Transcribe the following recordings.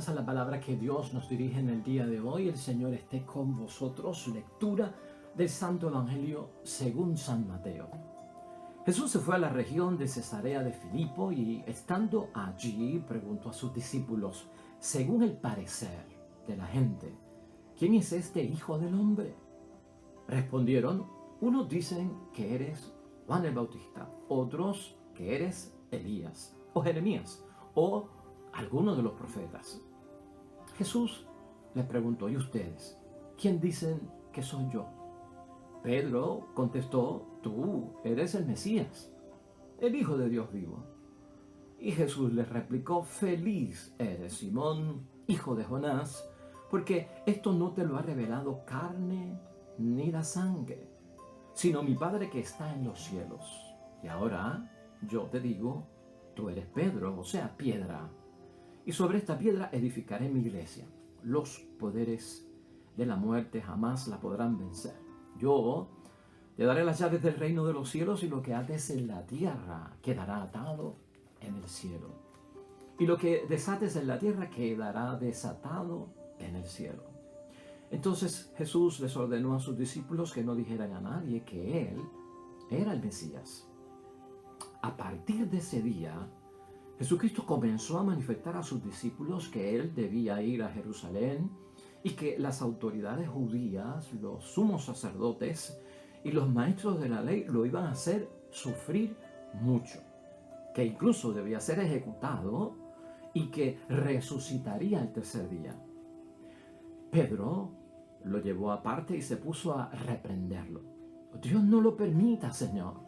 hermanas, a la palabra que Dios nos dirige en el día de hoy. El Señor esté con vosotros. Lectura del Santo Evangelio según San Mateo. Jesús se fue a la región de Cesarea de Filipo y estando allí preguntó a sus discípulos, según el parecer de la gente, ¿quién es este Hijo del Hombre? Respondieron, unos dicen que eres Juan el Bautista, otros que eres Elías o Jeremías o alguno de los profetas. Jesús les preguntó, ¿y ustedes? ¿Quién dicen que soy yo? Pedro contestó, tú eres el Mesías, el Hijo de Dios vivo. Y Jesús les replicó, feliz eres, Simón, hijo de Jonás, porque esto no te lo ha revelado carne ni la sangre, sino mi Padre que está en los cielos. Y ahora yo te digo, tú eres Pedro, o sea, piedra. Y sobre esta piedra edificaré mi iglesia. Los poderes de la muerte jamás la podrán vencer. Yo te daré las llaves del reino de los cielos y lo que ates en la tierra quedará atado en el cielo. Y lo que desates en la tierra quedará desatado en el cielo. Entonces Jesús les ordenó a sus discípulos que no dijeran a nadie que Él era el Mesías. A partir de ese día, Jesucristo comenzó a manifestar a sus discípulos que Él debía ir a Jerusalén y que las autoridades judías, los sumos sacerdotes y los maestros de la ley lo iban a hacer sufrir mucho, que incluso debía ser ejecutado y que resucitaría el tercer día. Pedro lo llevó aparte y se puso a reprenderlo. Dios no lo permita, Señor.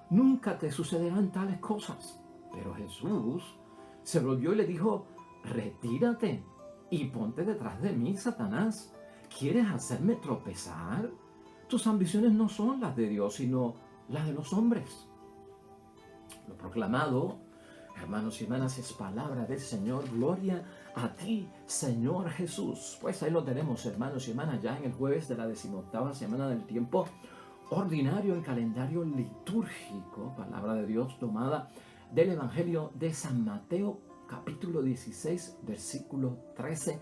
Nunca te sucederán tales cosas. Pero Jesús se volvió y le dijo, retírate y ponte detrás de mí, Satanás. ¿Quieres hacerme tropezar? Tus ambiciones no son las de Dios, sino las de los hombres. Lo proclamado, hermanos y hermanas, es palabra del Señor. Gloria a ti, Señor Jesús. Pues ahí lo tenemos, hermanos y hermanas, ya en el jueves de la 18ª semana del tiempo ordinario en calendario litúrgico. Palabra de Dios tomada del Evangelio de San Mateo, capítulo 16, versículo 13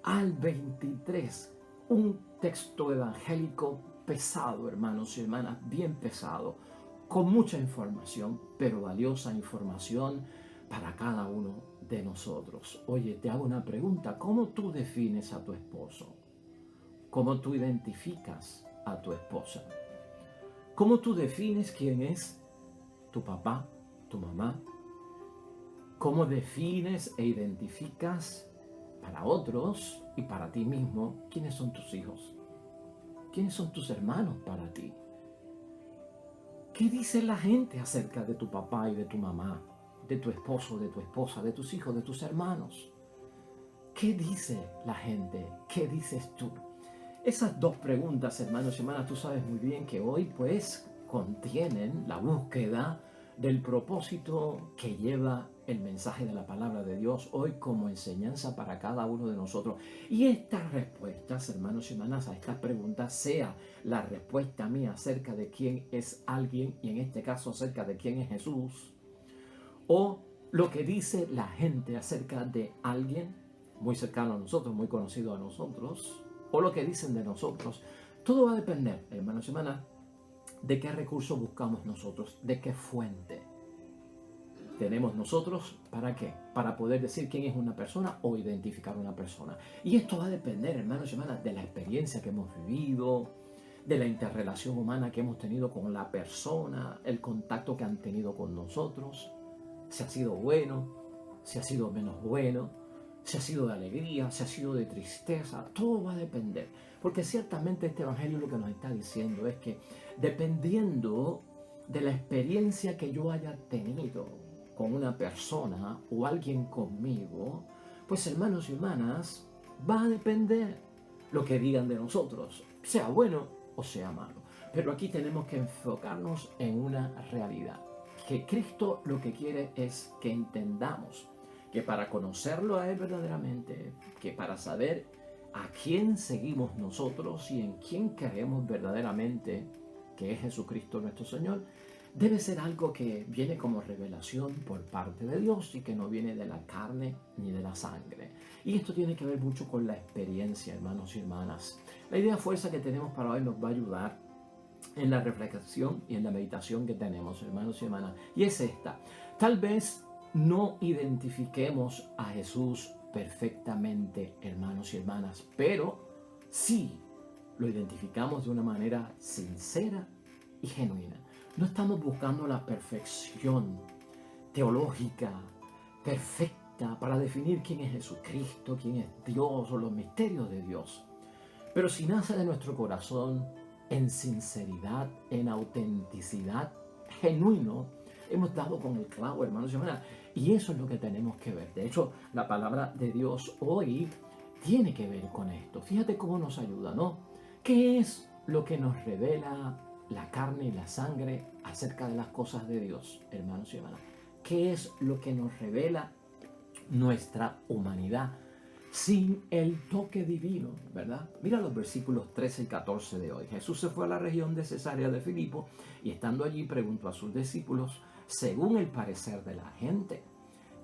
al 23. Un texto evangélico pesado, hermanos y hermanas, bien pesado, con mucha información, pero valiosa información para cada uno de nosotros. Oye, te hago una pregunta. ¿Cómo tú defines a tu esposo? ¿Cómo tú identificas a tu esposa? ¿Cómo tú defines quién es tu papá, tu mamá? ¿Cómo defines e identificas para otros y para ti mismo quiénes son tus hijos? ¿Quiénes son tus hermanos para ti? ¿Qué dice la gente acerca de tu papá y de tu mamá, de tu esposo, de tu esposa, de tus hijos, de tus hermanos? ¿Qué dice la gente? ¿Qué dices tú? Esas dos preguntas, hermanos y hermanas, tú sabes muy bien que hoy pues contienen la búsqueda del propósito que lleva el mensaje de la palabra de Dios hoy como enseñanza para cada uno de nosotros. Y estas respuestas, hermanos y hermanas, a estas preguntas, sea la respuesta mía acerca de quién es alguien, y en este caso acerca de quién es Jesús, o lo que dice la gente acerca de alguien muy cercano a nosotros, muy conocido a nosotros, o lo que dicen de nosotros, todo va a depender, hermanos y hermanas, de qué recurso buscamos nosotros, de qué fuente tenemos nosotros. ¿Para qué? Para poder decir quién es una persona o identificar una persona. Y esto va a depender, hermanos y hermanas, de la experiencia que hemos vivido, de la interrelación humana que hemos tenido con la persona, el contacto que han tenido con nosotros, si ha sido bueno, si ha sido menos bueno, si ha sido de alegría, si ha sido de tristeza. Todo va a depender, porque ciertamente este evangelio lo que nos está diciendo es que dependiendo de la experiencia que yo haya tenido con una persona o alguien conmigo, pues hermanos y hermanas, va a depender lo que digan de nosotros, sea bueno o sea malo. Pero aquí tenemos que enfocarnos en una realidad, que Cristo lo que quiere es que entendamos que para conocerlo a Él verdaderamente, que para saber a quién seguimos nosotros y en quién creemos verdaderamente, que es Jesucristo nuestro Señor, debe ser algo que viene como revelación por parte de Dios y que no viene de la carne ni de la sangre. Y esto tiene que ver mucho con la experiencia, hermanos y hermanas. La idea fuerza que tenemos para hoy nos va a ayudar en la reflexión y en la meditación que tenemos, hermanos y hermanas. Y es esta: tal vez no identifiquemos a Jesús perfectamente, hermanos y hermanas, pero sí lo identificamos de una manera sincera y genuina. No estamos buscando la perfección teológica perfecta para definir quién es Jesucristo, quién es Dios o los misterios de Dios. Pero si nace de nuestro corazón en sinceridad, en autenticidad, genuino, hemos dado con el clavo, hermanos y hermanas. Y eso es lo que tenemos que ver. De hecho, la palabra de Dios hoy tiene que ver con esto. Fíjate cómo nos ayuda, ¿no? ¿Qué es lo que nos revela la carne y la sangre acerca de las cosas de Dios, hermanos y hermanas? ¿Qué es lo que nos revela nuestra humanidad sin el toque divino, verdad? Mira los versículos 13 y 14 de hoy. Jesús se fue a la región de Cesarea de Filipo y estando allí preguntó a sus discípulos, según el parecer de la gente,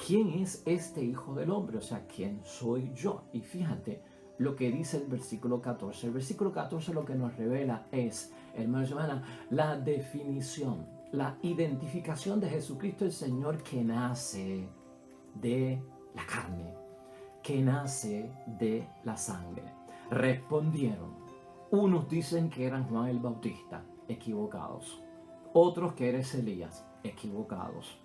¿quién es este Hijo del Hombre? O sea, ¿quién soy yo? Y fíjate lo que dice el versículo 14. El versículo 14 lo que nos revela es, hermanos y hermanas, la definición, la identificación de Jesucristo el Señor que nace de la carne, que nace de la sangre. Respondieron, unos dicen que eran Juan el Bautista, equivocados. Otros que eres Elías, equivocados.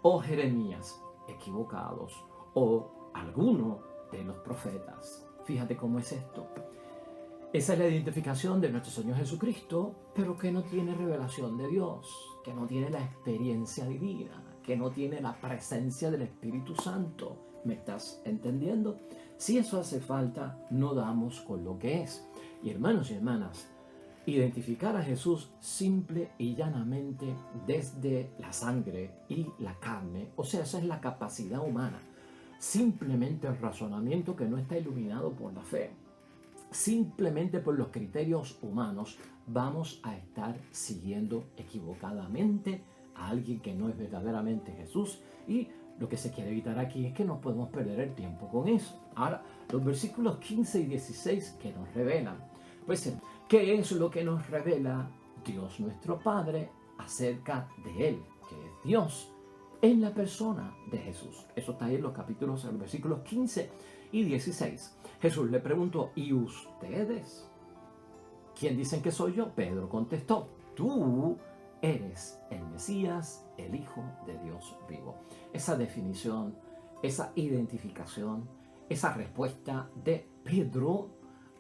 O Jeremías, equivocados. O alguno de los profetas. Fíjate cómo es esto. Esa es la identificación de nuestro Señor Jesucristo, pero que no tiene revelación de Dios, que no tiene la experiencia divina, que no tiene la presencia del Espíritu Santo. ¿Me estás entendiendo? Si eso hace falta, no damos con lo que es. Y hermanos y hermanas, identificar a Jesús simple y llanamente desde la sangre y la carne, o sea, esa es la capacidad humana. Simplemente el razonamiento que no está iluminado por la fe, simplemente por los criterios humanos, vamos a estar siguiendo equivocadamente a alguien que no es verdaderamente Jesús. Y lo que se quiere evitar aquí es que no podemos perder el tiempo con eso. Ahora, los versículos 15 y 16 que nos revelan, pues, ¿qué es lo que nos revela Dios nuestro Padre acerca de Él, que es Dios, en la persona de Jesús? Eso está ahí en los versículos 15 y 16. Jesús le preguntó, ¿y ustedes? ¿Quién dicen que soy yo? Pedro contestó, tú eres el Mesías, el Hijo de Dios vivo. Esa definición, esa identificación, esa respuesta de Pedro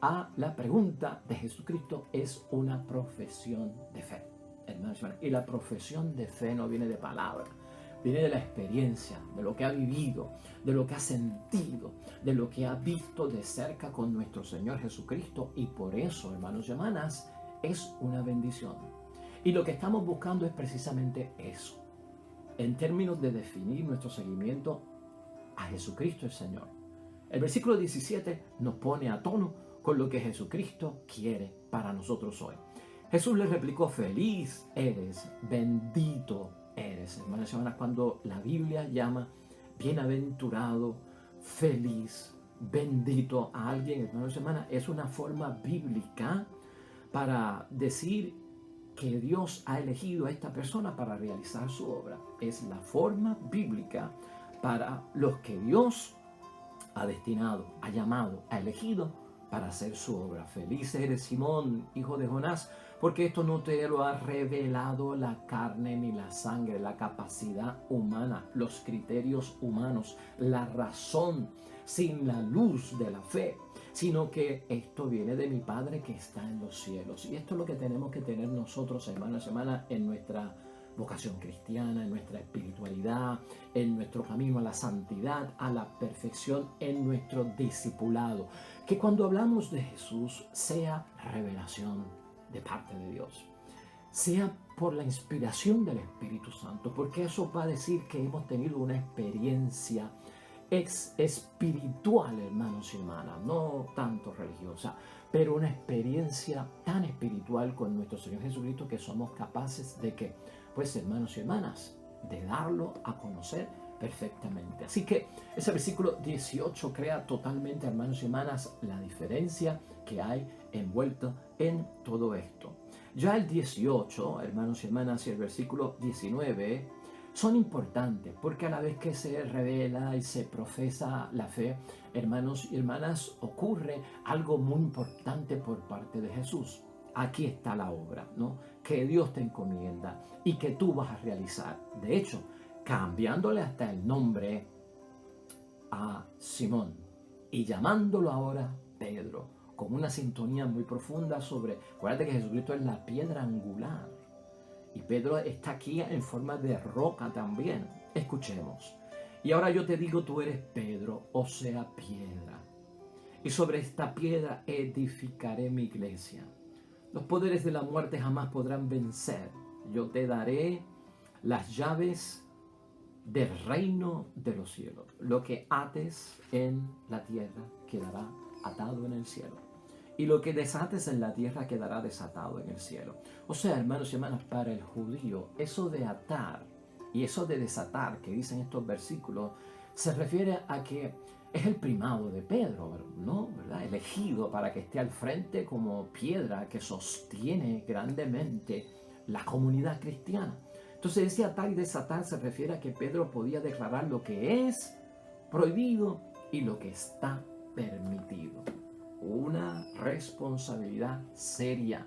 a la pregunta de Jesucristo es una profesión de fe, hermanos. Y la profesión de fe no viene de palabra, viene de la experiencia, de lo que ha vivido, de lo que ha sentido, de lo que ha visto de cerca con nuestro Señor Jesucristo. Y por eso, hermanos y hermanas, es una bendición. Y lo que estamos buscando es precisamente eso, en términos de definir nuestro seguimiento a Jesucristo el Señor. El versículo 17 nos pone a tono con lo que Jesucristo quiere para nosotros hoy. Jesús le replicó, feliz eres, bendito eres. Hermanos y hermanas, cuando la Biblia llama bienaventurado, feliz, bendito a alguien, hermanos y hermanas, es una forma bíblica para decir que Dios ha elegido a esta persona para realizar su obra. Es la forma bíblica para los que Dios ha destinado, ha llamado, ha elegido para hacer su obra. Feliz eres, Simón, hijo de Jonás, porque esto no te lo ha revelado la carne ni la sangre, la capacidad humana, los criterios humanos, la razón sin la luz de la fe, sino que esto viene de mi Padre que está en los cielos. Y esto es lo que tenemos que tener nosotros, hermanos y hermanas, en nuestra vocación cristiana, en nuestra espiritualidad, en nuestro camino a la santidad, a la perfección, en nuestro discipulado. Que cuando hablamos de Jesús sea revelación de parte de Dios, sea por la inspiración del Espíritu Santo, porque eso va a decir que hemos tenido una experiencia espiritual, hermanos y hermanas, no tanto religiosa, pero una experiencia tan espiritual con nuestro Señor Jesucristo que somos capaces de que pues hermanos y hermanas, de darlo a conocer perfectamente. Así que ese versículo 18 crea totalmente, hermanos y hermanas, la diferencia que hay envuelto en todo esto. Ya el 18, hermanos y hermanas, y el versículo 19 son importantes porque a la vez que se revela y se profesa la fe, hermanos y hermanas, ocurre algo muy importante por parte de Jesús. Aquí está la obra, ¿no? Que Dios te encomienda y que tú vas a realizar. De hecho, cambiándole hasta el nombre a Simón y llamándolo ahora Pedro, con una sintonía muy profunda sobre, acuérdate que Jesucristo es la piedra angular y Pedro está aquí en forma de roca también. Escuchemos. Y ahora yo te digo, tú eres Pedro, o sea, piedra. Y sobre esta piedra edificaré mi iglesia. Los poderes de la muerte jamás podrán vencer. Yo te daré las llaves del reino de los cielos. Lo que ates en la tierra quedará atado en el cielo. Y lo que desates en la tierra quedará desatado en el cielo. O sea, hermanos y hermanas, para el judío, eso de atar y eso de desatar que dicen estos versículos, se refiere a que es el primado de Pedro, ¿no? ¿Verdad? Elegido para que esté al frente como piedra que sostiene grandemente la comunidad cristiana. Entonces ese atar y desatar se refiere a que Pedro podía declarar lo que es prohibido y lo que está permitido. Una responsabilidad seria.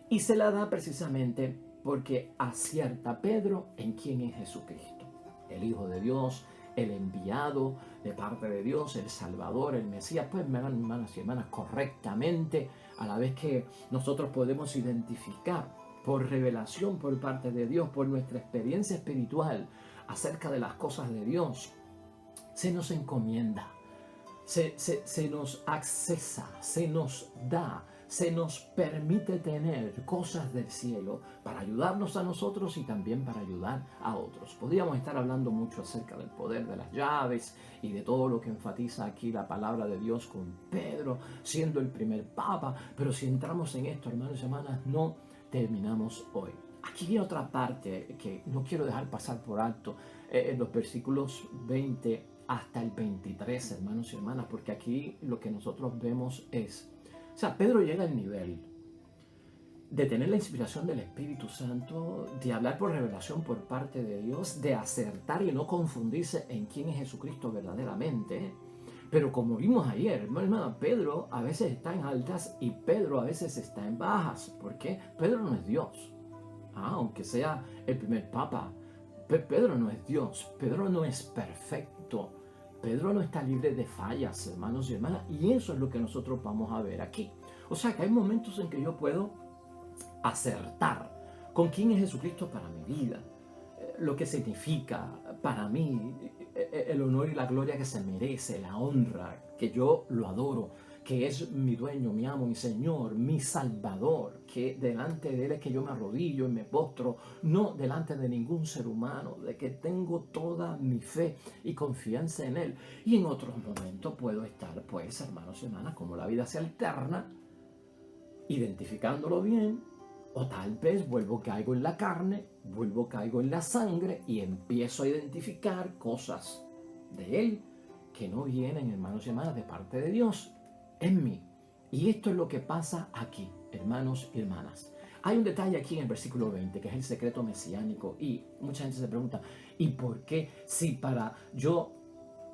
Y se la da precisamente porque acierta Pedro en quién es Jesucristo, el Hijo de Dios, el enviado de parte de Dios, el Salvador, el Mesías. Pues hermanos y hermanas, correctamente, a la vez que nosotros podemos identificar por revelación por parte de Dios, por nuestra experiencia espiritual acerca de las cosas de Dios, se nos encomienda, se nos accesa, se nos da, se nos permite tener cosas del cielo para ayudarnos a nosotros y también para ayudar a otros. Podríamos estar hablando mucho acerca del poder de las llaves y de todo lo que enfatiza aquí la palabra de Dios con Pedro siendo el primer papa, pero si entramos en esto, hermanos y hermanas, no terminamos hoy. Aquí viene otra parte que no quiero dejar pasar por alto, en los versículos 20 hasta el 23, hermanos y hermanas, porque aquí lo que nosotros vemos es, o sea, Pedro llega al nivel de tener la inspiración del Espíritu Santo, de hablar por revelación por parte de Dios, de acertar y no confundirse en quién es Jesucristo verdaderamente. Pero como vimos ayer, hermano, Pedro a veces está en altas y Pedro a veces está en bajas. ¿Por qué? Pedro no es Dios. Aunque sea el primer papa, Pedro no es Dios. Pedro no es perfecto. Pedro no está libre de fallas, hermanos y hermanas. Y eso es lo que nosotros vamos a ver aquí. O sea que hay momentos en que yo puedo acertar con quién es Jesucristo para mi vida, lo que significa para mí, el honor y la gloria que se merece, la honra, que yo lo adoro, que es mi dueño, mi amo, mi Señor, mi Salvador, que delante de Él es que yo me arrodillo y me postro, no delante de ningún ser humano, de que tengo toda mi fe y confianza en Él. Y en otros momentos puedo estar, pues, hermanos y hermanas, como la vida se alterna, identificándolo bien, o tal vez caigo en la carne, caigo en la sangre y empiezo a identificar cosas de Él que no vienen, hermanos y hermanas, de parte de Dios en mí. Y esto es lo que pasa aquí, hermanos y hermanas. Hay un detalle aquí en el versículo 20, que es el secreto mesiánico. Y mucha gente se pregunta, ¿y por qué si para yo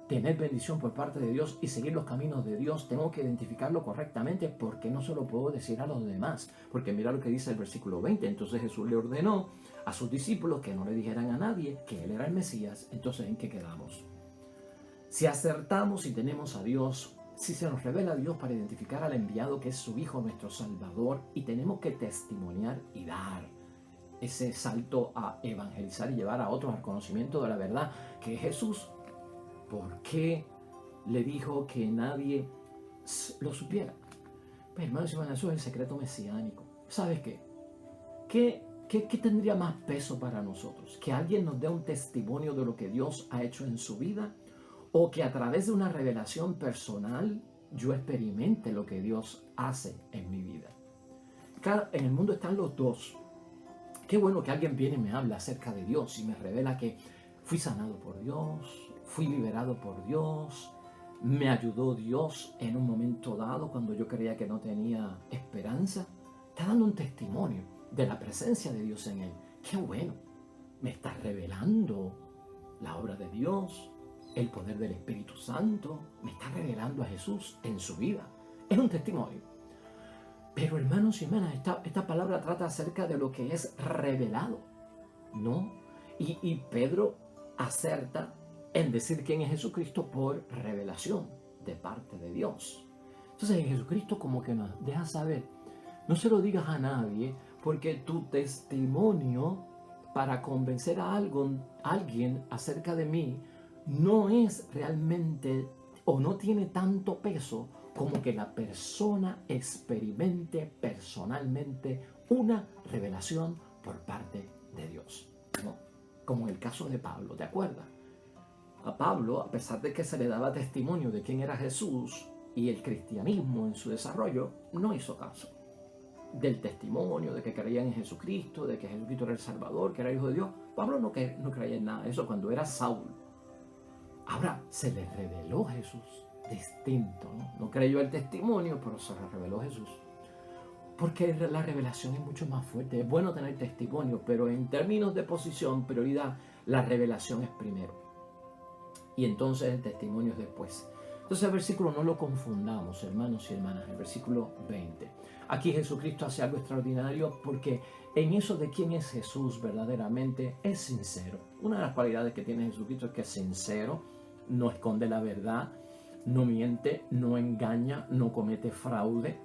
tener bendición por parte de Dios y seguir los caminos de Dios, tengo que identificarlo correctamente? Porque no se lo puedo decir a los demás? Porque mira lo que dice el versículo 20. Entonces Jesús le ordenó a sus discípulos que no le dijeran a nadie que Él era el Mesías. Entonces, ¿en qué quedamos? Si acertamos y tenemos a Dios, si se nos revela a Dios para identificar al enviado que es su Hijo, nuestro Salvador, y tenemos que testimoniar y dar ese salto a evangelizar y llevar a otros al conocimiento de la verdad que es Jesús, ¿por qué le dijo que nadie lo supiera? Pues, hermanos y hermanas, eso es el secreto mesiánico. ¿Sabes qué? ¿Qué tendría más peso para nosotros? ¿Que alguien nos dé un testimonio de lo que Dios ha hecho en su vida? ¿O que a través de una revelación personal yo experimente lo que Dios hace en mi vida? Claro, en el mundo están los dos. Qué bueno que alguien viene y me habla acerca de Dios y me revela que fui sanado por Dios, fui liberado por Dios, me ayudó Dios en un momento dado cuando yo creía que no tenía esperanza. Está dando un testimonio de la presencia de Dios en él. Qué bueno, me está revelando la obra de Dios, el poder del Espíritu Santo, me está revelando a Jesús en su vida. Es un testimonio. Pero hermanos y hermanas, esta palabra trata acerca de lo que es revelado, ¿no? Y Pedro acerta en decir quién es Jesucristo por revelación de parte de Dios. Entonces Jesucristo como que nos deja saber, no se lo digas a nadie, porque tu testimonio para convencer a alguien acerca de mí no es realmente o no tiene tanto peso como que la persona experimente personalmente una revelación por parte de Dios, ¿no? Como en el caso de Pablo, ¿te acuerdas? A Pablo, a pesar de que se le daba testimonio de quién era Jesús y el cristianismo en su desarrollo, no hizo caso del testimonio de que creía en Jesucristo, de que Jesucristo era el Salvador, que era Hijo de Dios. Pablo no creía en nada de eso cuando era Saúl. Ahora se le reveló Jesús distinto, ¿no? No creyó el testimonio, pero se le reveló Jesús. Porque la revelación es mucho más fuerte. Es bueno tener testimonio, pero en términos de posición, prioridad, la revelación es primero. Y entonces el testimonio es después. Entonces el versículo no lo confundamos, hermanos y hermanas. El versículo 20. Aquí Jesucristo hace algo extraordinario porque en eso de quién es Jesús verdaderamente es sincero. Una de las cualidades que tiene Jesucristo es que es sincero, no esconde la verdad, no miente, no engaña, no comete fraude,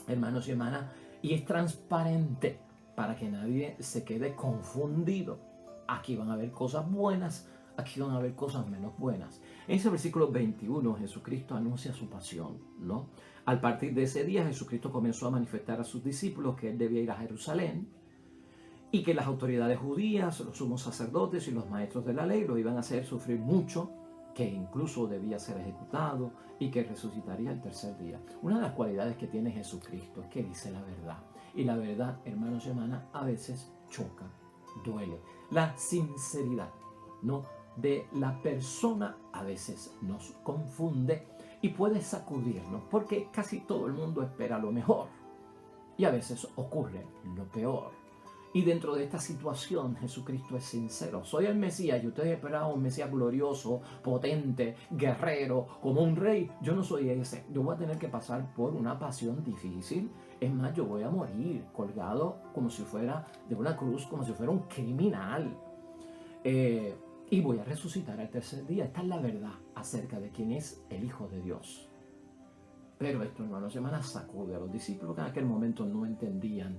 hermanos y hermanas, y es transparente para que nadie se quede confundido. Aquí van a haber cosas buenas, aquí van a haber cosas menos buenas. En ese versículo 21 Jesucristo anuncia su pasión, ¿no? Al partir de ese día Jesucristo comenzó a manifestar a sus discípulos que él debía ir a Jerusalén y que las autoridades judías, los sumos sacerdotes y los maestros de la ley lo iban a hacer sufrir mucho, que incluso debía ser ejecutado y que resucitaría el tercer día. Una de las cualidades que tiene Jesucristo es que dice la verdad. Y la verdad, hermanos y hermanas, a veces choca, duele. La sinceridad, ¿no?, de la persona a veces nos confunde y puede sacudirnos, porque casi todo el mundo espera lo mejor y a veces ocurre lo peor. Y dentro de esta situación Jesucristo es sincero. Soy el Mesías y ustedes esperaban un Mesías glorioso, potente, guerrero, como un rey. Yo no soy ese. Yo voy a tener que pasar por una pasión difícil. Es más, yo voy a morir colgado como si fuera de una cruz, como si fuera un criminal. Y voy a resucitar al tercer día. Esta es la verdad acerca de quién es el Hijo de Dios. Pero esto, hermanos y hermanas, sacude a los discípulos que en aquel momento no entendían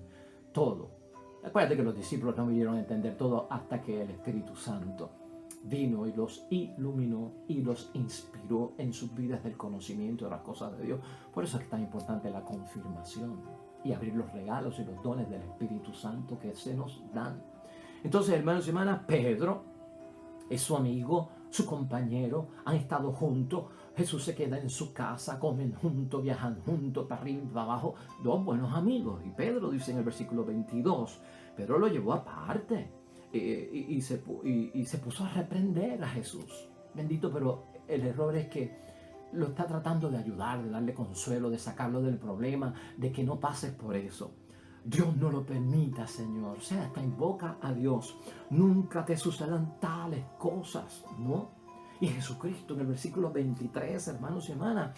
todo. Acuérdate que los discípulos no vinieron a entender todo hasta que el Espíritu Santo vino y los iluminó y los inspiró en sus vidas del conocimiento de las cosas de Dios. Por eso es tan importante la confirmación y abrir los regalos y los dones del Espíritu Santo que se nos dan. Entonces, hermanos y hermanas, Pedro es su amigo, su compañero, han estado juntos. Jesús se queda en su casa, comen juntos, viajan juntos, para arriba y para abajo, dos buenos amigos. Y Pedro dice en el versículo 22, Pedro lo llevó aparte y se puso a reprender a Jesús. Bendito, pero el error es que lo está tratando de ayudar, de darle consuelo, de sacarlo del problema, de que no pases por eso. Dios no lo permita, Señor. O sea, hasta invoca a Dios. Nunca te sucedan tales cosas, ¿no? Y Jesucristo en el versículo 23, hermanos y hermanas,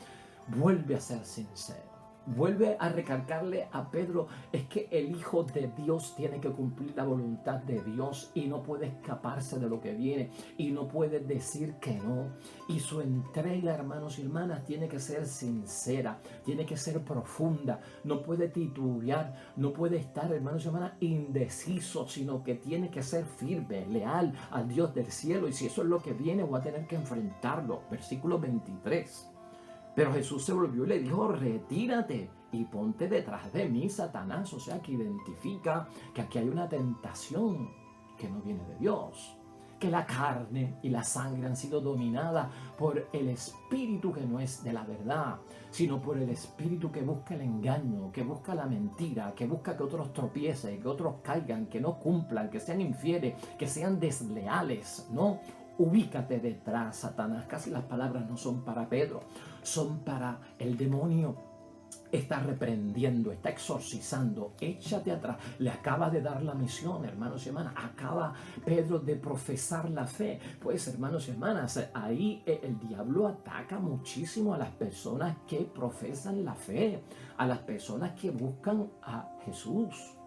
vuelve a ser sincero. Vuelve a recalcarle a Pedro, es que el Hijo de Dios tiene que cumplir la voluntad de Dios y no puede escaparse de lo que viene y no puede decir que no. Y su entrega, hermanos y hermanas, tiene que ser sincera, tiene que ser profunda, no puede titubear, no puede estar, hermanos y hermanas, indeciso, sino que tiene que ser firme, leal al Dios del cielo. Y si eso es lo que viene, voy a tener que enfrentarlo. Versículo 23. Pero Jesús se volvió y le dijo, retírate y ponte detrás de mí, Satanás. O sea, que identifica que aquí hay una tentación que no viene de Dios. que la carne y la sangre han sido dominadas por el espíritu que no es de la verdad, sino por el espíritu que busca el engaño, que busca la mentira, que busca que otros tropiecen, que otros caigan, que no cumplan, que sean infieles, que sean desleales, ¿no? Ubícate detrás, Satanás. Casi las palabras no son para Pedro, son para el demonio. Está reprendiendo, está exorcizando. Échate atrás. Le acaba de dar la misión, hermanos y hermanas. Acaba Pedro de profesar la fe. Pues, hermanos y hermanas, ahí el diablo ataca muchísimo a las personas que profesan la fe, a las personas que buscan a Jesús.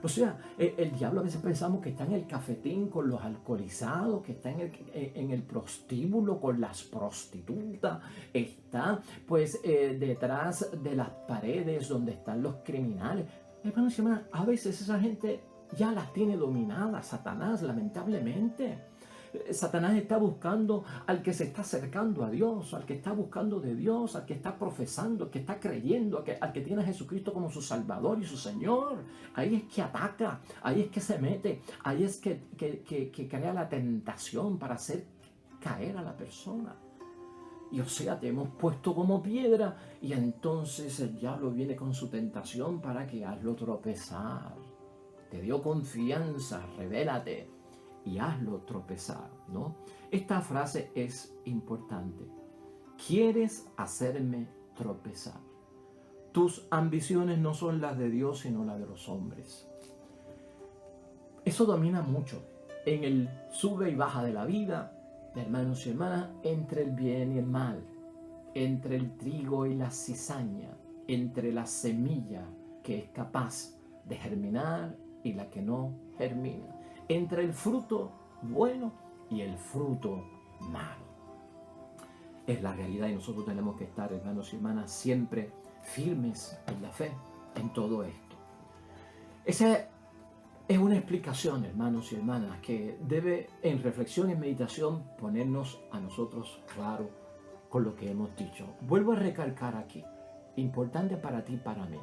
O sea, el diablo a veces pensamos que está en el cafetín con los alcoholizados, que está en el prostíbulo con las prostitutas, está pues detrás de las paredes donde están los criminales. Hermanos y hermanas, a veces esa gente ya las tiene dominadas, Satanás, lamentablemente. Satanás está buscando al que se está acercando a Dios, al que está buscando de Dios, al que está profesando, al que está creyendo, al que tiene a Jesucristo como su Salvador y su Señor. Ahí es que ataca, ahí es que se mete, ahí es que crea la tentación para hacer caer a la persona. Y o sea, te hemos puesto como piedra y entonces el diablo viene con su tentación para que hazlo tropezar. Te dio confianza, revélate y hazlo tropezar, ¿no? Esta frase es importante. ¿Quieres hacerme tropezar? Tus ambiciones no son las de Dios, sino las de los hombres. Eso domina mucho en el sube y baja de la vida, hermanos y hermanas, entre el bien y el mal, entre el trigo y la cizaña, entre la semilla que es capaz de germinar y la que no germina, entre el fruto bueno y el fruto malo. Es la realidad y nosotros tenemos que estar, hermanos y hermanas, siempre firmes en la fe, en todo esto. Esa es una explicación, hermanos y hermanas, que debe en reflexión y meditación ponernos a nosotros claro con lo que hemos dicho. Vuelvo a recalcar aquí, importante para ti y para mí.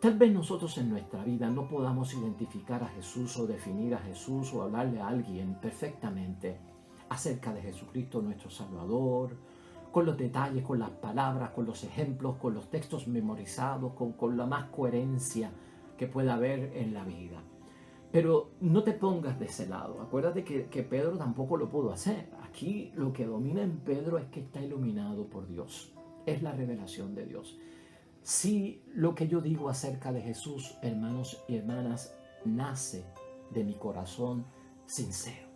Tal vez nosotros en nuestra vida no podamos identificar a Jesús o definir a Jesús o hablarle a alguien perfectamente acerca de Jesucristo nuestro Salvador, con los detalles, con las palabras, con los ejemplos, con los textos memorizados, con la más coherencia que pueda haber en la vida. Pero no te pongas de ese lado. Acuérdate que Pedro tampoco lo pudo hacer. Aquí lo que domina en Pedro es que está iluminado por Dios. Es la revelación de Dios. Si lo que yo digo acerca de Jesús, hermanos y hermanas, nace de mi corazón sincero,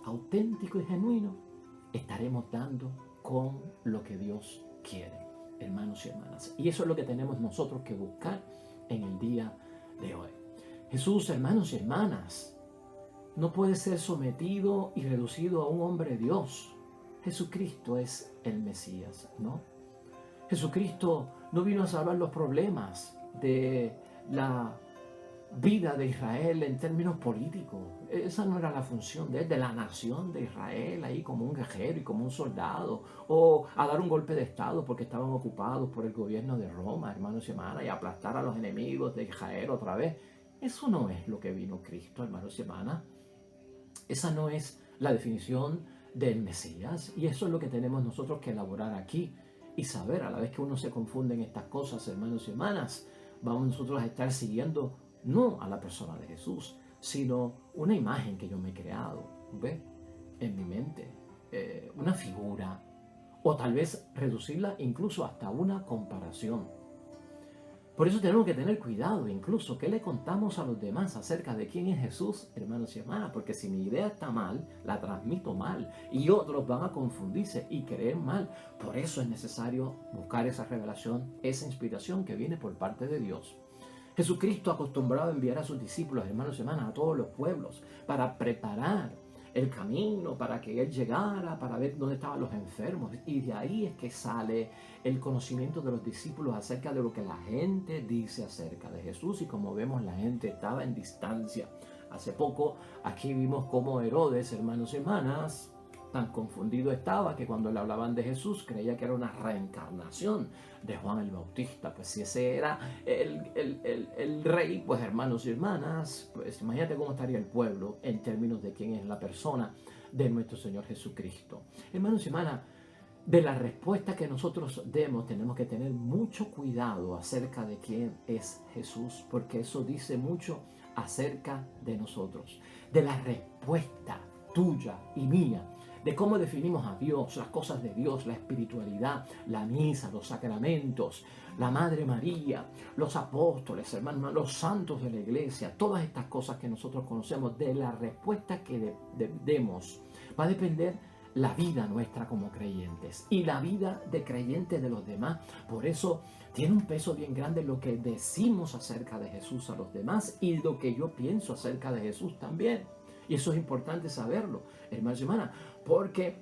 auténtico y genuino, estaremos dando con lo que Dios quiere, hermanos y hermanas. Y eso es lo que tenemos nosotros que buscar en el día de hoy. Jesús, hermanos y hermanas, no puede ser sometido y reducido a un hombre Dios. Jesucristo es el Mesías, ¿no? Jesucristo no vino a salvar los problemas de la vida de Israel en términos políticos. Esa no era la función de él, de la nación de Israel, ahí como un guerrero y como un soldado, o a dar un golpe de estado porque estaban ocupados por el gobierno de Roma, hermanos y hermanas, y aplastar a los enemigos de Israel otra vez. Eso no es lo que vino Cristo, hermanos y hermanas. Esa no es la definición del Mesías, y eso es lo que tenemos nosotros que elaborar aquí y saber. A la vez que uno se confunde en estas cosas, hermanos y hermanas, vamos nosotros a estar siguiendo no a la persona de Jesús, sino una imagen que yo me he creado, ¿ve? En mi mente, una figura, o tal vez reducirla incluso hasta una comparación. Por eso tenemos que tener cuidado, incluso, ¿qué le contamos a los demás acerca de quién es Jesús, hermanos y hermanas? Porque si mi idea está mal, la transmito mal y otros van a confundirse y creer mal. Por eso es necesario buscar esa revelación, esa inspiración que viene por parte de Dios. Jesucristo acostumbrado a enviar a sus discípulos, hermanos y hermanas, a todos los pueblos para preparar el camino, para que Él llegara, para ver dónde estaban los enfermos. Y de ahí es que sale el conocimiento de los discípulos acerca de lo que la gente dice acerca de Jesús. Y como vemos, la gente estaba en distancia. Hace poco aquí vimos cómo Herodes, hermanos y hermanas, Tan confundido estaba que cuando le hablaban de Jesús creía que era una reencarnación de Juan el Bautista. Pues si ese era el rey, pues hermanos y hermanas, pues imagínate cómo estaría el pueblo en términos de quién es la persona de nuestro Señor Jesucristo. Hermanos y hermanas, de la respuesta que nosotros demos tenemos que tener mucho cuidado acerca de quién es Jesús, porque eso dice mucho acerca de nosotros. De la respuesta tuya y mía, de cómo definimos a Dios, las cosas de Dios, la espiritualidad, la misa, los sacramentos, la Madre María, los apóstoles, hermanos, los santos de la iglesia, todas estas cosas que nosotros conocemos, de la respuesta que demos, va a depender la vida nuestra como creyentes y la vida de creyentes de los demás. Por eso tiene un peso bien grande lo que decimos acerca de Jesús a los demás y lo que yo pienso acerca de Jesús también. Y eso es importante saberlo, hermanos y hermanas, porque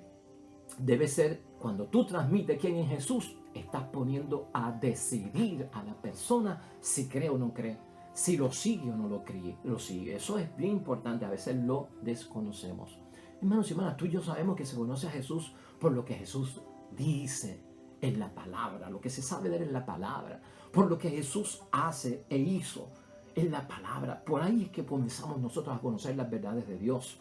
debe ser, cuando tú transmites quién es Jesús, estás poniendo a decidir a la persona si cree o no cree, si lo sigue o no lo sigue. Eso es bien importante, a veces lo desconocemos. Hermanos y hermanas, tú y yo sabemos que se conoce a Jesús por lo que Jesús dice en la palabra, lo que se sabe de él en la palabra, por lo que Jesús hace e hizo en la palabra. Por ahí es que comenzamos nosotros a conocer las verdades de Dios.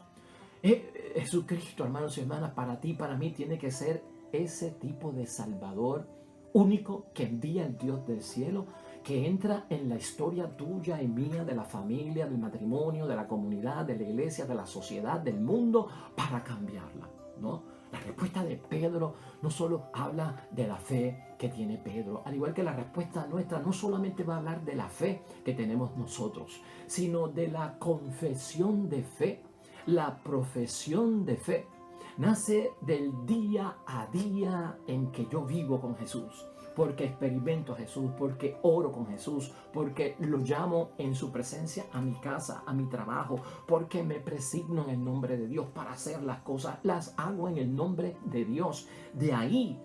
Jesucristo, hermanos y hermanas, para ti y para mí tiene que ser ese tipo de Salvador único que envía el Dios del cielo, que entra en la historia tuya y mía, de la familia, del matrimonio, de la comunidad, de la iglesia, de la sociedad, del mundo, para cambiarla, ¿no? La respuesta de Pedro no solo habla de la fe que tiene Pedro, al igual que la respuesta nuestra no solamente va a hablar de la fe que tenemos nosotros, sino de la confesión de fe, la profesión de fe. Nace del día a día en que yo vivo con Jesús, porque experimento a Jesús, porque oro con Jesús, porque lo llamo en su presencia a mi casa, a mi trabajo, porque me presigno en el nombre de Dios para hacer las cosas, las hago en el nombre de Dios. De ahí,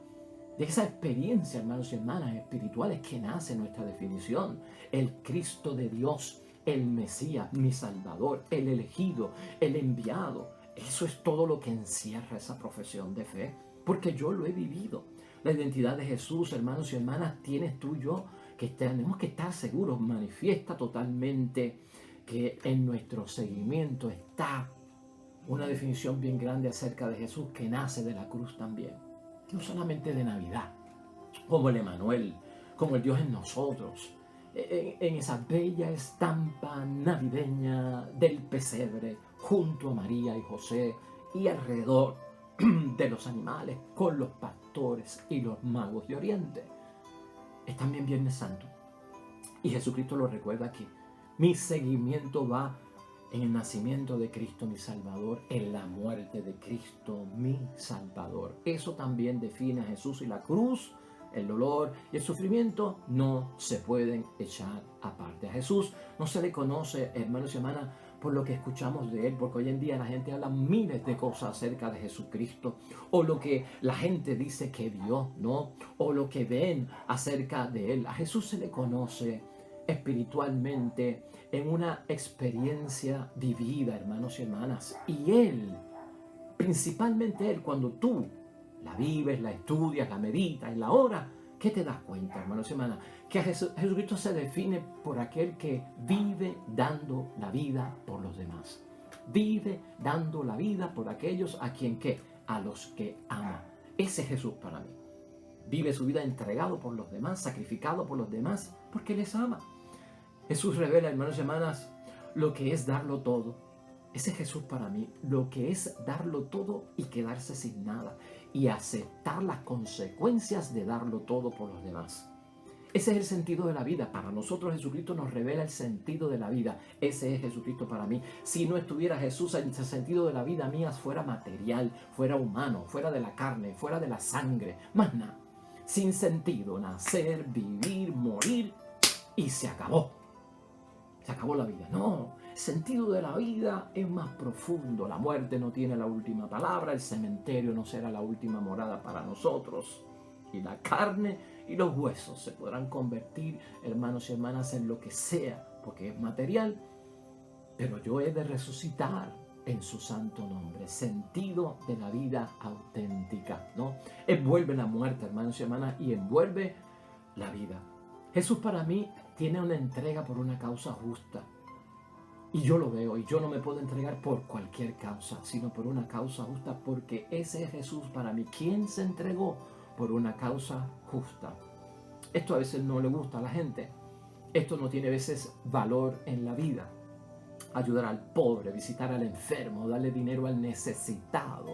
de esa experiencia, hermanos y hermanas espirituales, que nace nuestra definición: el Cristo de Dios, el Mesías, mi Salvador, el elegido, el enviado. Eso es todo lo que encierra esa profesión de fe, porque yo lo he vivido. La identidad de Jesús, hermanos y hermanas, tienes tú y yo, que tenemos que estar seguros, manifiesta totalmente que en nuestro seguimiento está una definición bien grande acerca de Jesús, que nace de la cruz también. No solamente de Navidad, como el Emanuel, como el Dios en nosotros, en esa bella estampa navideña del pesebre, junto a María y José y alrededor de los animales, con los pastores y los magos de Oriente. Es también Viernes Santo, y Jesucristo lo recuerda aquí. Mi seguimiento va en el nacimiento de Cristo mi Salvador, en la muerte de Cristo mi Salvador. Eso también define a Jesús, y la cruz, el dolor y el sufrimiento no se pueden echar aparte. A Jesús no se le conoce, hermanos y hermanas, por lo que escuchamos de él, porque hoy en día la gente habla miles de cosas acerca de Jesucristo, o lo que la gente dice que vio, ¿no? O lo que ven acerca de él. A Jesús se le conoce espiritualmente en una experiencia vivida, hermanos y hermanas. Y él, principalmente él, cuando tú la vives, la estudias, la meditas, la oras, ¿qué te das cuenta, hermanos y hermanas? Que Jesucristo se define por aquel que vive dando la vida por los demás. Vive dando la vida por aquellos a quien ¿qué? A los que ama. Ese es Jesús para mí. Vive su vida entregado por los demás, sacrificado por los demás, porque les ama. Jesús revela, hermanos y hermanas, lo que es darlo todo. Ese es Jesús para mí, lo que es darlo todo y quedarse sin nada, y aceptar las consecuencias de darlo todo por los demás. Ese es el sentido de la vida. Para nosotros Jesucristo nos revela el sentido de la vida. Ese es Jesucristo para mí. Si no estuviera Jesús, el sentido de la vida mía fuera material, fuera humano, fuera de la carne, fuera de la sangre, más nada. Sin sentido, nacer, vivir, morir, y se acabó. Se acabó la vida. No, el sentido de la vida es más profundo. La muerte no tiene la última palabra, el cementerio no será la última morada para nosotros. Y la carne y los huesos se podrán convertir, hermanos y hermanas, en lo que sea, porque es material. Pero yo he de resucitar en su santo nombre. Sentido de la vida auténtica, ¿no? Envuelve la muerte, hermanos y hermanas, y envuelve la vida. Jesús para mí tiene una entrega por una causa justa. Y yo lo veo, y yo no me puedo entregar por cualquier causa, sino por una causa justa, porque ese es Jesús para mí, quien se entregó por una causa justa. Esto a veces no le gusta a la gente. Esto no tiene a veces valor en la vida. Ayudar al pobre, visitar al enfermo, darle dinero al necesitado,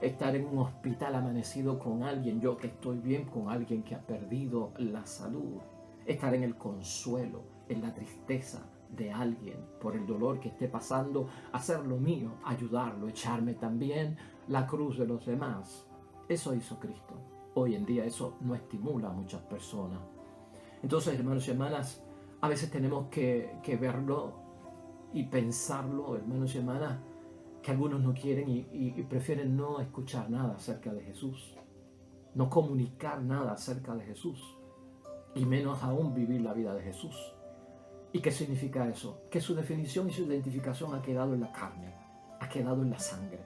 estar en un hospital amanecido con alguien, yo que estoy bien, con alguien que ha perdido la salud, estar en el consuelo, en la tristeza de alguien por el dolor que esté pasando, hacer lo mío, ayudarlo, echarme también la cruz de los demás. Eso hizo Cristo. Hoy en día eso no estimula a muchas personas. Entonces, hermanos y hermanas, a veces tenemos que verlo y pensarlo, hermanos y hermanas, que algunos no quieren y prefieren no escuchar nada acerca de Jesús, no comunicar nada acerca de Jesús, y menos aún vivir la vida de Jesús. ¿Y qué significa eso? Que su definición y su identificación ha quedado en la carne, ha quedado en la sangre.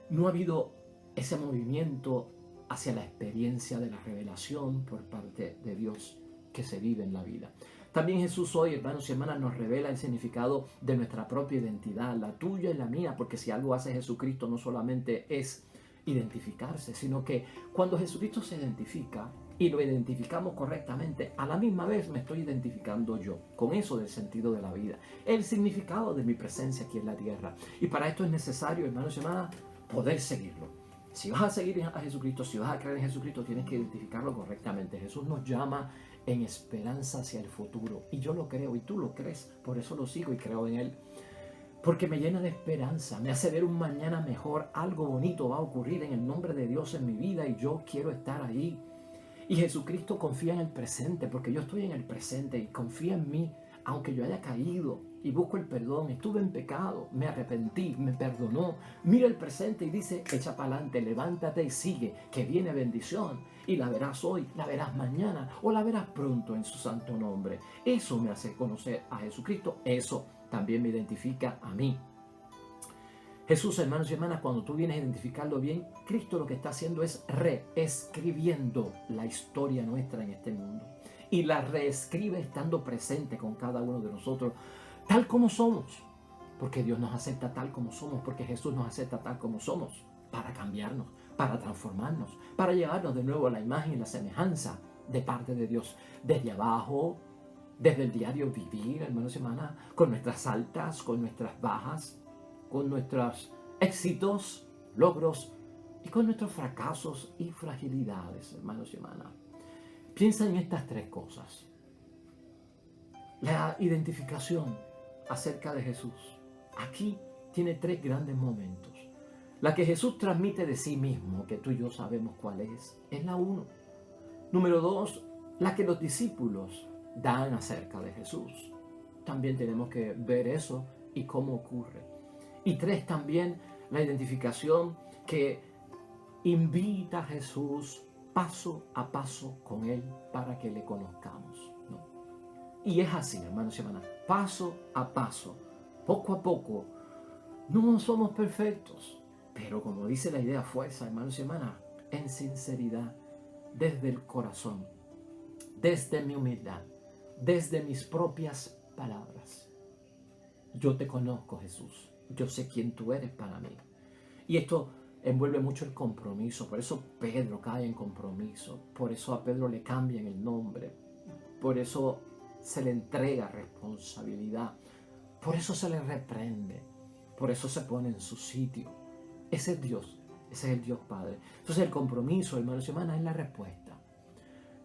No ha habido ese movimiento hacia la experiencia de la revelación por parte de Dios que se vive en la vida. También Jesús hoy, hermanos y hermanas, nos revela el significado de nuestra propia identidad, la tuya y la mía, porque si algo hace Jesucristo no solamente es identificarse, sino que cuando Jesucristo se identifica y lo identificamos correctamente, a la misma vez me estoy identificando yo con eso del sentido de la vida, el significado de mi presencia aquí en la tierra. Y para esto es necesario, hermanos y hermanas, poder seguirlo. Si vas a seguir a Jesucristo, si vas a creer en Jesucristo, tienes que identificarlo correctamente. Jesús nos llama en esperanza hacia el futuro. Y yo lo creo, y tú lo crees. Por eso lo sigo y creo en Él. Porque me llena de esperanza, me hace ver un mañana mejor. Algo bonito va a ocurrir en el nombre de Dios en mi vida y yo quiero estar ahí. Y Jesucristo confía en el presente, porque yo estoy en el presente y confía en mí, aunque yo haya caído y busco el perdón, estuve en pecado, me arrepentí, me perdonó. Mira el presente y dice, echa para adelante, levántate y sigue, que viene bendición. Y la verás hoy, la verás mañana o la verás pronto en su santo nombre. Eso me hace conocer a Jesucristo, eso también me identifica a mí. Jesús, hermanos y hermanas, cuando tú vienes a identificarlo bien, Cristo lo que está haciendo es reescribiendo la historia nuestra en este mundo. Y la reescribe estando presente con cada uno de nosotros, tal como somos. Porque Dios nos acepta tal como somos, porque Jesús nos acepta tal como somos, para cambiarnos, para transformarnos, para llevarnos de nuevo a la imagen y la semejanza de parte de Dios. Desde abajo, desde el diario vivir, hermanos y hermanas, con nuestras altas, con nuestras bajas, con nuestros éxitos, logros y con nuestros fracasos y fragilidades, hermanos y hermanas. Piensa en estas tres cosas. La identificación acerca de Jesús. Aquí tiene tres grandes momentos. La que Jesús transmite de sí mismo, que tú y yo sabemos cuál es la uno. Número dos, la que los discípulos dan acerca de Jesús. También tenemos que ver eso y cómo ocurre. Y tres, también la identificación que invita a Jesús paso a paso con Él para que le conozcamos, ¿no? Y es así, hermanos y hermanas, paso a paso, poco a poco. No somos perfectos, pero como dice la idea fuerza, hermanos y hermanas, en sinceridad, desde el corazón, desde mi humildad, desde mis propias palabras. Yo te conozco, Jesús. Yo sé quién tú eres para mí. Y esto envuelve mucho el compromiso. Por eso Pedro cae en compromiso. Por eso a Pedro le cambian el nombre. Por eso se le entrega responsabilidad. Por eso se le reprende. Por eso se pone en su sitio. Ese es Dios. Ese es el Dios Padre. Entonces el compromiso, hermanos y hermanas, es la respuesta.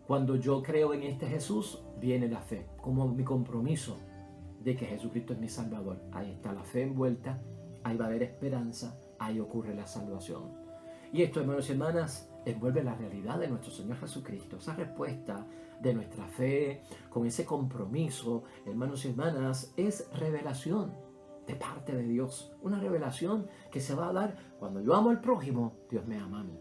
Cuando yo creo en este Jesús, viene la fe. Como mi compromiso de que Jesucristo es mi Salvador. Ahí está la fe envuelta, ahí va a haber esperanza, ahí ocurre la salvación. Y esto, hermanos y hermanas, envuelve la realidad de nuestro Señor Jesucristo. Esa respuesta de nuestra fe, con ese compromiso, hermanos y hermanas, es revelación de parte de Dios. Una revelación que se va a dar cuando yo amo al prójimo, Dios me ama a mí.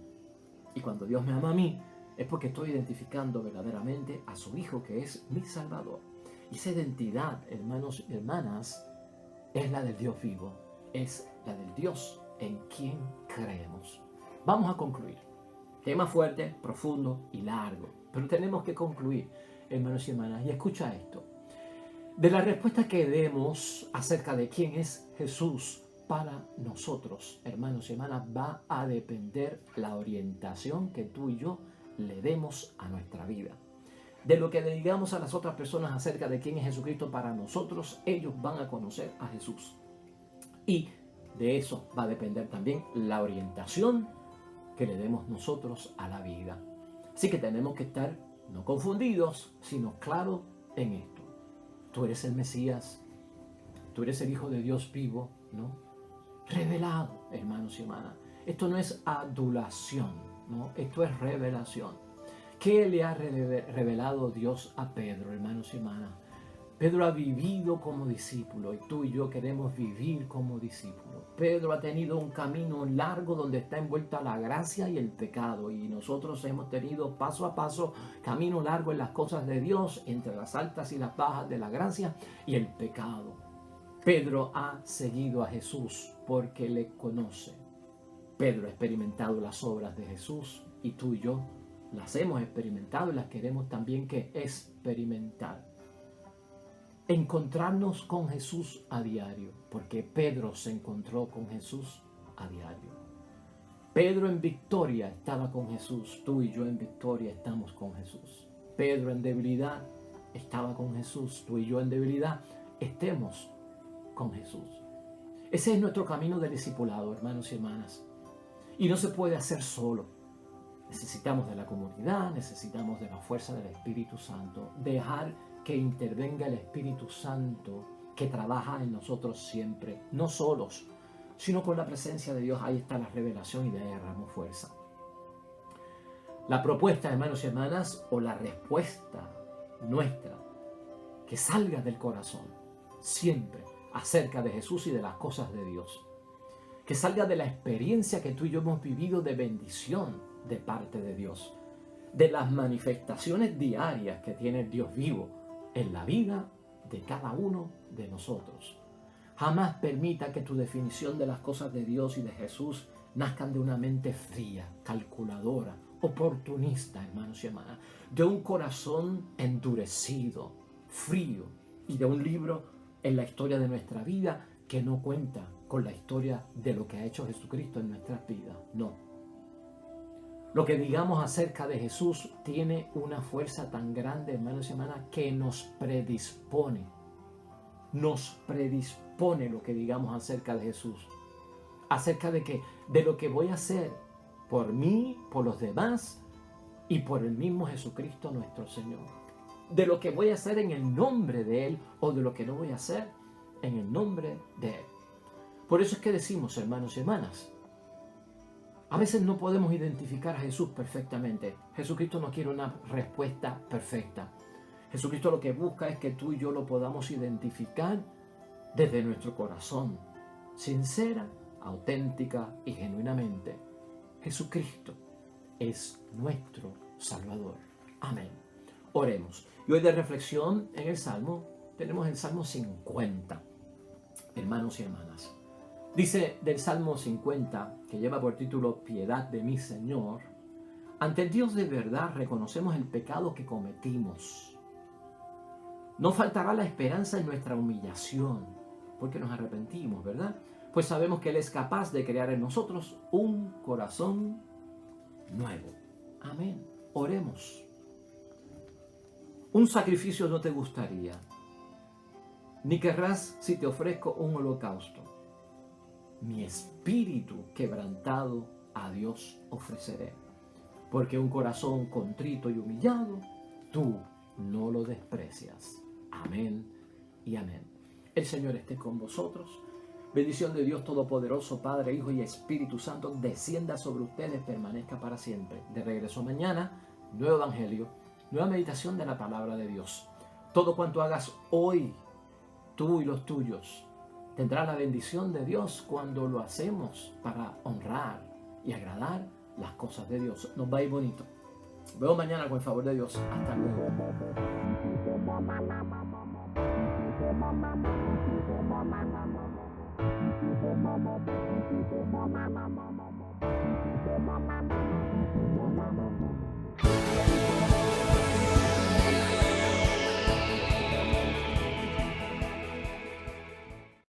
Y cuando Dios me ama a mí, es porque estoy identificando verdaderamente a su Hijo, que es mi Salvador. Y esa identidad, hermanos y hermanas, es la del Dios vivo, es la del Dios en quien creemos. Vamos a concluir. Tema fuerte, profundo y largo, pero tenemos que concluir, hermanos y hermanas, y escucha esto. De la respuesta que demos acerca de quién es Jesús para nosotros, hermanos y hermanas, va a depender la orientación que tú y yo le demos a nuestra vida. De lo que le digamos a las otras personas acerca de quién es Jesucristo para nosotros, ellos van a conocer a Jesús. Y de eso va a depender también la orientación que le demos nosotros a la vida. Así que tenemos que estar no confundidos, sino claros en esto. Tú eres el Mesías, tú eres el Hijo de Dios vivo, ¿no? Revelado, hermanos y hermanas. Esto no es adulación, ¿no? Esto es revelación. ¿Qué le ha revelado Dios a Pedro, hermanos y hermanas? Pedro ha vivido como discípulo y tú y yo queremos vivir como discípulos. Pedro ha tenido un camino largo donde está envuelta la gracia y el pecado, y nosotros hemos tenido paso a paso camino largo en las cosas de Dios, entre las altas y las bajas de la gracia y el pecado. Pedro ha seguido a Jesús porque le conoce. Pedro ha experimentado las obras de Jesús y tú y yo las hemos experimentado y las queremos también que experimentar. Encontrarnos con Jesús a diario, porque Pedro se encontró con Jesús a diario. Pedro en victoria estaba con Jesús, tú y yo en victoria estamos con Jesús. Pedro en debilidad estaba con Jesús, tú y yo en debilidad estemos con Jesús. Ese es nuestro camino de discipulado, hermanos y hermanas. Y no se puede hacer solo. Necesitamos de la comunidad, necesitamos de la fuerza del Espíritu Santo, dejar que intervenga el Espíritu Santo que trabaja en nosotros siempre, no solos, sino con la presencia de Dios. Ahí está la revelación y de ahí agarramos fuerza. La propuesta, hermanos y hermanas, o la respuesta nuestra, que salga del corazón, siempre acerca de Jesús y de las cosas de Dios. Que salga de la experiencia que tú y yo hemos vivido de bendición de parte de Dios. De las manifestaciones diarias que tiene el Dios vivo en la vida de cada uno de nosotros. Jamás permita que tu definición de las cosas de Dios y de Jesús nazcan de una mente fría, calculadora, oportunista, hermanos y hermanas, de un corazón endurecido, frío, y de un libro en la historia de nuestra vida que no cuenta con la historia de lo que ha hecho Jesucristo en nuestras vidas. No. Lo que digamos acerca de Jesús tiene una fuerza tan grande, hermanos y hermanas, que nos predispone lo que digamos acerca de Jesús. Acerca de lo que voy a hacer por mí, por los demás y por el mismo Jesucristo nuestro Señor. De lo que voy a hacer en el nombre de Él o de lo que no voy a hacer en el nombre de Él. Por eso es que decimos, hermanos y hermanas, a veces no podemos identificar a Jesús perfectamente. Jesucristo no quiere una respuesta perfecta. Jesucristo lo que busca es que tú y yo lo podamos identificar desde nuestro corazón, sincera, auténtica y genuinamente. Jesucristo es nuestro Salvador. Amén. Oremos. Y hoy de reflexión en el Salmo, tenemos el Salmo 50. Hermanos y hermanas. Dice del Salmo 50, que lleva por título Piedad de mi Señor: ante el Dios de verdad reconocemos el pecado que cometimos. No faltará la esperanza en nuestra humillación, porque nos arrepentimos, ¿verdad? Pues sabemos que Él es capaz de crear en nosotros un corazón nuevo. Amén. Oremos. Un sacrificio no te gustaría, ni querrás si te ofrezco un holocausto. Mi espíritu quebrantado a Dios ofreceré, porque un corazón contrito y humillado, tú no lo desprecias. Amén y amén. El Señor esté con vosotros. Bendición de Dios Todopoderoso, Padre, Hijo y Espíritu Santo, descienda sobre ustedes, permanezca para siempre. De regreso mañana, nuevo Evangelio, nueva meditación de la Palabra de Dios. Todo cuanto hagas hoy, tú y los tuyos, tendrá la bendición de Dios cuando lo hacemos para honrar y agradar las cosas de Dios. Nos va a ir bonito. Nos vemos mañana con el favor de Dios. Hasta luego.